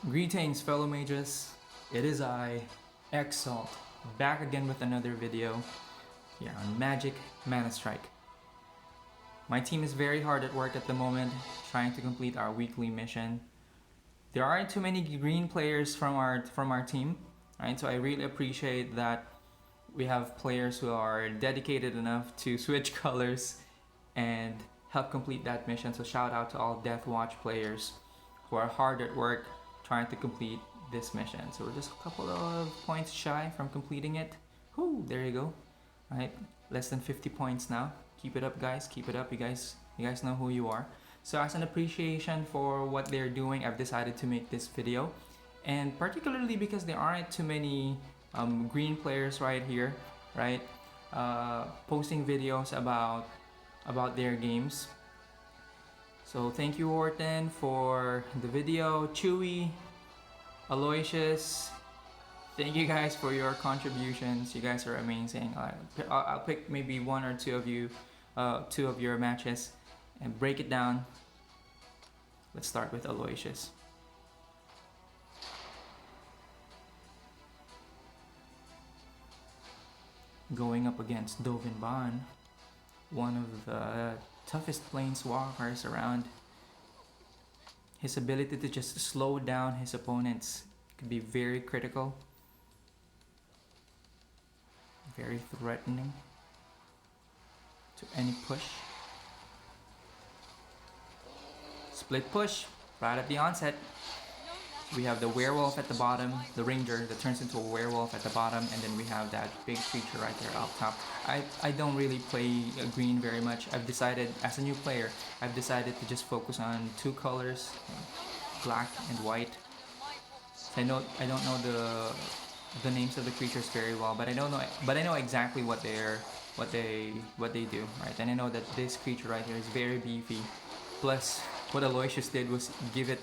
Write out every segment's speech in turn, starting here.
Greetings fellow mages, it is I, Exalt, back again with another video here on Magic Manastrike. My team is very hard at work at the moment, trying to complete our weekly mission. There aren't too many green players from our team, right? So I really appreciate that we have players who are dedicated enough to switch colors and help complete that mission. So shout out to all Death Watch players who are hard at work trying to complete this mission. So we're just a couple of points shy from completing it. Whoo, there you go. All right, less than 50 points now. Keep it up, guys. Keep it up. You guys know who you are. So as an appreciation for what they're doing, I've decided to make this video, and particularly because there aren't too many green players right here, right? Posting videos about their games. So thank you, Orton, for the video. Chewy, Aloysius, thank you guys for your contributions. You guys are amazing. I'll pick maybe one or two of you, two of your matches, and break it down. Let's start with Aloysius. Going up against Dovin Bond, one of the toughest planeswalkers around. His ability to just slow down his opponents could be very critical, very threatening to any push. Split push right at the onset. We have the werewolf at the bottom, the ranger that turns into a werewolf at the bottom, and then we have that big creature right there up top. I don't really play green very much. I've decided, as a new player, I've decided to just focus on two colors, black and white. I don't know the names of the creatures very well, but I know exactly what they do, right? And I know that this creature right here is very beefy. Plus, what Aloysius did was give it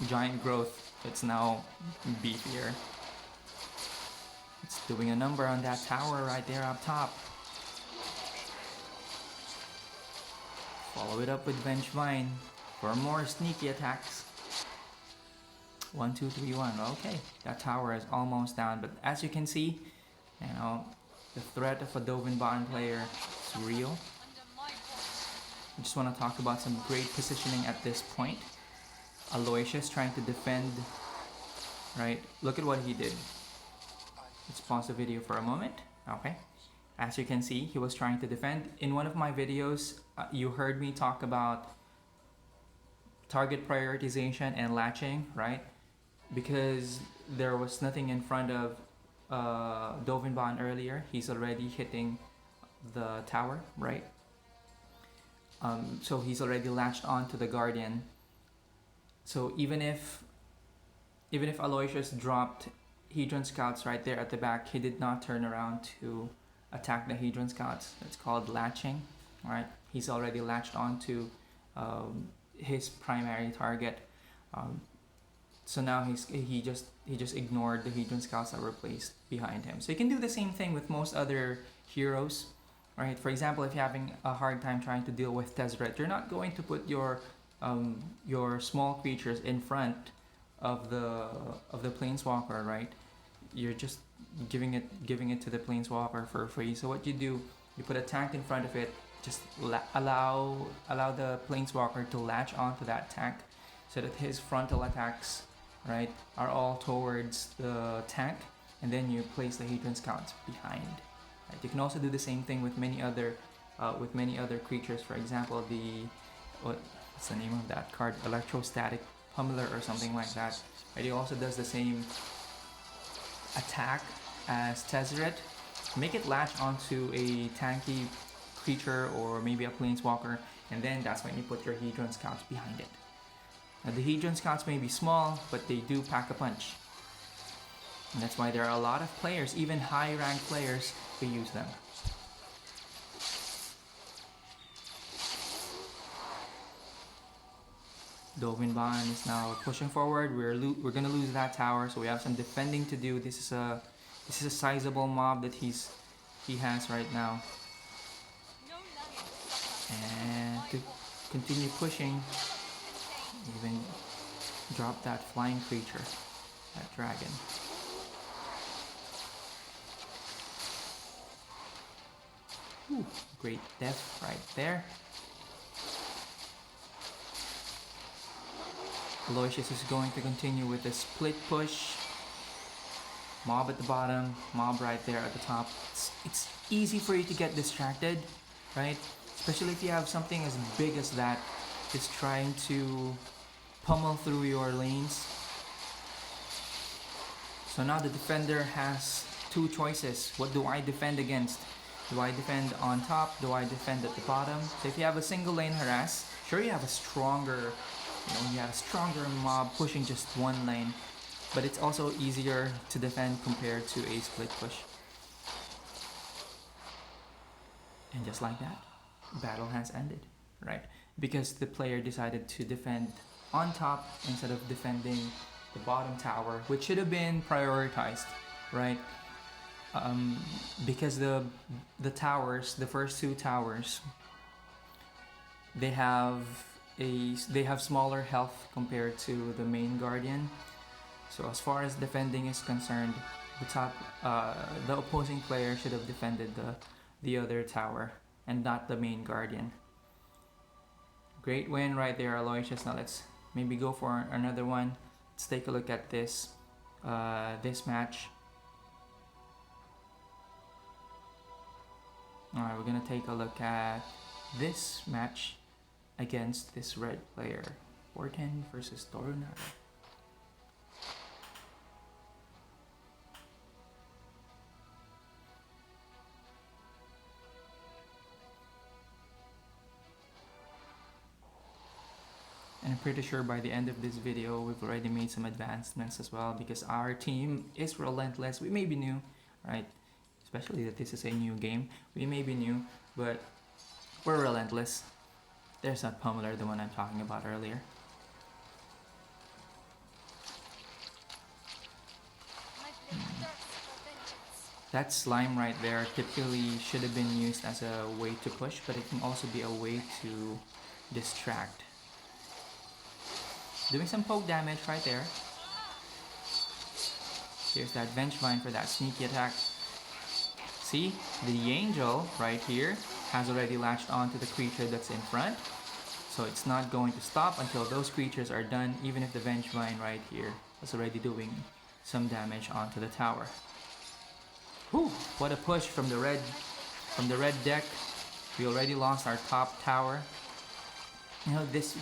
giant growth. It's now beefier. It's doing a number on that tower right there up top. Follow it up with Vengevine for more sneaky attacks. 1, 2, 3, 1. Okay, that tower is almost down, but as you can see, you know, the threat of a Dovin Bond player is real. I just want to talk about some great positioning at this point. Aloysius trying to defend, right? Look at what he did. Let's pause the video for a moment. Okay. As you can see, he was trying to defend. In one of my videos, you heard me talk about target prioritization and latching, right? Because there was nothing in front of Dovin Bond earlier. He's already hitting the tower, right? So he's already latched onto the Guardian. So even if Aloysius dropped Hedron Scouts right there at the back, he did not turn around to attack the Hedron Scouts. That's called latching, right? He's already latched onto his primary target. So now he just ignored the Hedron Scouts that were placed behind him. So you can do the same thing with most other heroes, right? For example, if you're having a hard time trying to deal with Tezzeret, you're not going to put your small creatures in front of the planeswalker, right? You're just giving it to the planeswalker for free. So what you do, you put a tank in front of it, just allow the planeswalker to latch onto that tank, so that his frontal attacks, right, are all towards the tank, and then you place the Hedron Scouts behind. Right? You can also do the same thing with many other creatures. For example, what's the name of that card? Electrostatic Pummeler or something like that. Right? He also does the same attack as Tezzeret. Make it latch onto a tanky creature or maybe a planeswalker, and then that's when you put your Hedron Scouts behind it. Now the Hedron Scouts may be small, but they do pack a punch. And that's why there are a lot of players, even high-ranked players, who use them. Dovin Bond is now pushing forward. We're gonna lose that tower, so we have some defending to do. This is a sizable mob that he has right now, and to continue pushing, even Drop that flying creature, that dragon. Ooh, great death right there. Aloysius is going to continue with the split push. Mob at the bottom, mob right there at the top. It's easy for you to get distracted, right? Especially if you have something as big as that just trying to pummel through your lanes. So now the defender has two choices. What do I defend against? Do I defend on top? Do I defend at the bottom? So if you have a single lane harass, sure you have a stronger, mob pushing just one lane, but it's also easier to defend compared to a split push. And just like that, battle has ended, right? Because the player decided to defend on top instead of defending the bottom tower, which should have been prioritized, right? Because the towers, the first two towers, they have smaller health compared to the main guardian. So as far as defending is concerned, the opposing player should have defended the other tower and not the main guardian. Great win right there, Aloysius. Now let's maybe go for another one. Let's take a look at this match. Alright, we're gonna take a look at this match against this red player. Orton versus Torunara. And I'm pretty sure by the end of this video, we've already made some advancements as well, because our team is relentless. We may be new, right? Especially that this is a new game. We may be new, but we're relentless. There's that pummeler, the one I'm talking about earlier. That slime right there typically should have been used as a way to push, but it can also be a way to distract. Doing some poke damage right there. Here's that Vengevine for that sneaky attack. See, the angel right here has already latched onto the creature that's in front. So it's not going to stop until those creatures are done, even if the Vengevine right here is already doing some damage onto the tower. Whew, what a push from the red deck. We already lost our top tower. You know, this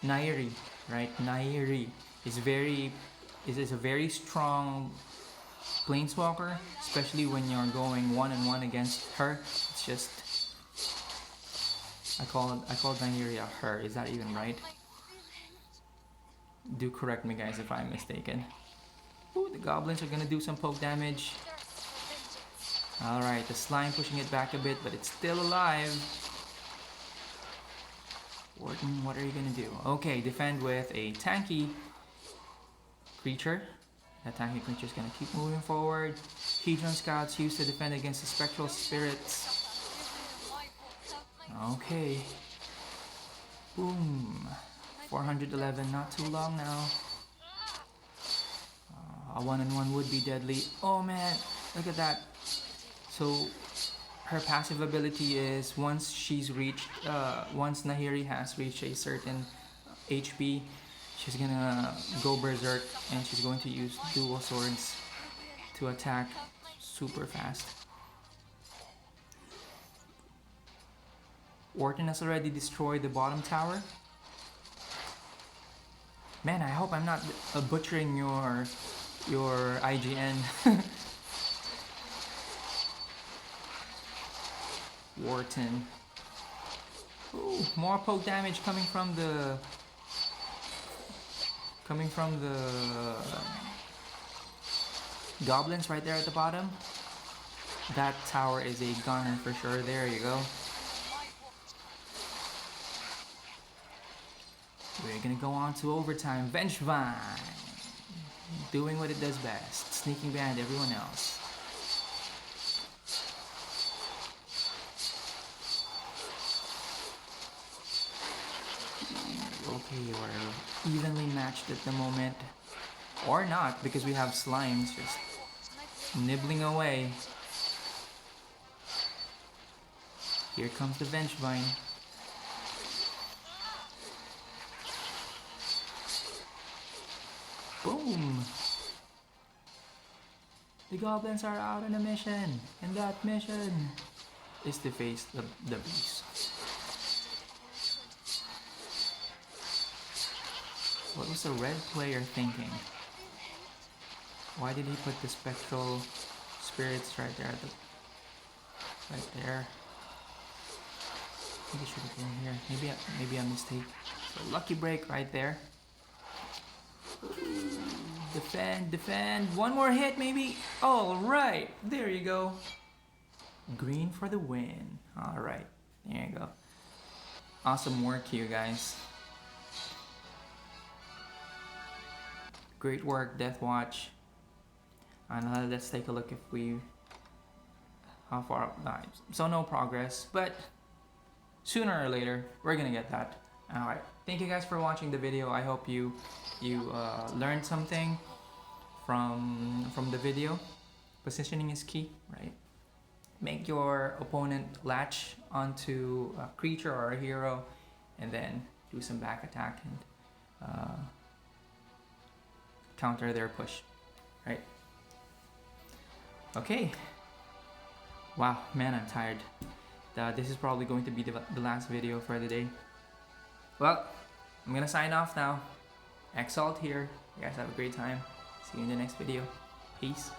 Nairi, right? Nairi is a very strong planeswalker, especially when you're going 1-on-1 against her. It's just I called Nairi a her. Is that even right? Do correct me, guys, if I'm mistaken. Ooh, the goblins are gonna do some poke damage. Alright, the slime pushing it back a bit, but it's still alive. Orton, what are you gonna do? Okay, defend with a tanky creature. That tanky creature is gonna keep moving forward. Hedron Scouts used to defend against the spectral spirits. Okay. Boom. 411, not too long now. A 1-on-1 would be deadly. Oh man, look at that. So her passive ability is once Nahiri has reached a certain HP, she's gonna go berserk and she's going to use dual swords to attack super fast. Orton has already destroyed the bottom tower. Man, I hope I'm not butchering your IGN. Wharton. Ooh, more poke damage coming from the goblins right there at the bottom. That tower is a gunner for sure. There you go. We're gonna go on to overtime. Vengevine doing what it does best, sneaking behind everyone else. Okay, we're evenly matched at the moment. Or not, because we have slimes just nibbling away. Here comes the Vengevine. Boom! The goblins are out on a mission, and that mission is to face the beast. What was the red player thinking? Why did he put the spectral spirits right there? Right there. I think it should have been here. Maybe a mistake. So lucky break right there. Defend. One more hit, maybe. All right, there you go. Green for the win. All right, there you go. Awesome work, you guys. Great work, Death Watch. And let's take a look if we how far. So no progress, but sooner or later we're gonna get that. All right. Thank you guys for watching the video. I hope you learned something from the video. Positioning is key, right? Make your opponent latch onto a creature or a hero, and then do some back attack and counter their push, right? Okay. Wow, man, I'm tired. This is probably going to be the last video for the day. Well, I'm gonna sign off now. Exalt here. You guys have a great time. See you in the next video. Peace.